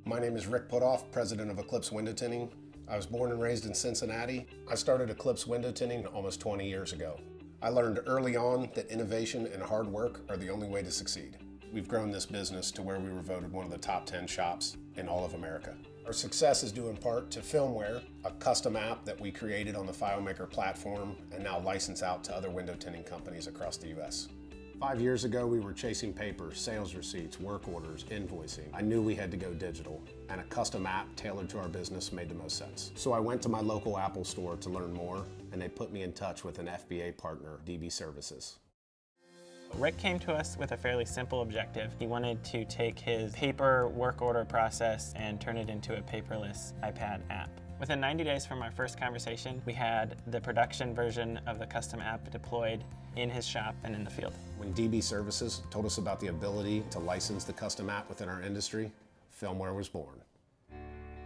My name is Rick Putoff, president of Eclipse Window Tinting. I was born and raised in Cincinnati. I started Eclipse Window Tinting almost 20 years ago. I learned early on that innovation and hard work are the only way to succeed. We've grown this business to where we were voted one of the top 10 shops in all of America. Our success is due in part to FileMaker, a custom app that we created on the FileMaker platform and now license out to other window tinting companies across the US. 5 years ago, we were chasing paper, sales receipts, work orders, invoicing. I knew we had to go digital, and a custom app tailored to our business made the most sense. So I went to my local Apple store to learn more, and they put me in touch with an FBA partner, DB Services. Rick came to us with a fairly simple objective. He wanted to take his paper work order process and turn it into a paperless iPad app. Within 90 days from our first conversation, we had the production version of the custom app deployed in his shop and in the field. When DB Services told us about the ability to license the custom app within our industry, FileMaker was born.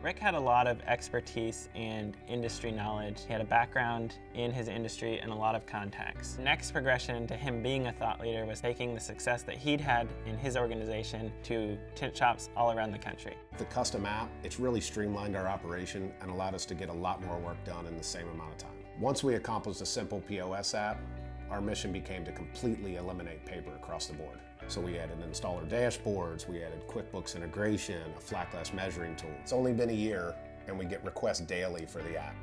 Rick had a lot of expertise and industry knowledge. He had a background in his industry and a lot of contacts. The next progression to him being a thought leader was taking the success that he'd had in his organization to tint shops all around the country. The custom app, it's really streamlined our operation and allowed us to get a lot more work done in the same amount of time. Once we accomplished a simple POS app, our mission became to completely eliminate paper across the board. So we added installer dashboards, we added QuickBooks integration, a flat glass measuring tool. It's only been a year and we get requests daily for the app.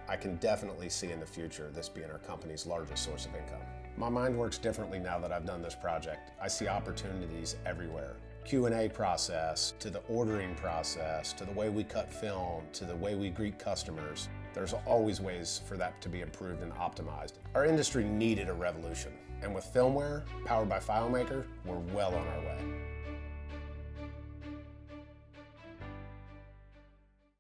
I can definitely see in the future this being our company's largest source of income. My mind works differently now that I've done this project. I see opportunities everywhere. Q&A process, to the ordering process, to the way we cut film, to the way we greet customers. There's always ways for that to be improved and optimized. Our industry needed a revolution, and with FileMaker, powered by FileMaker, we're well on our way.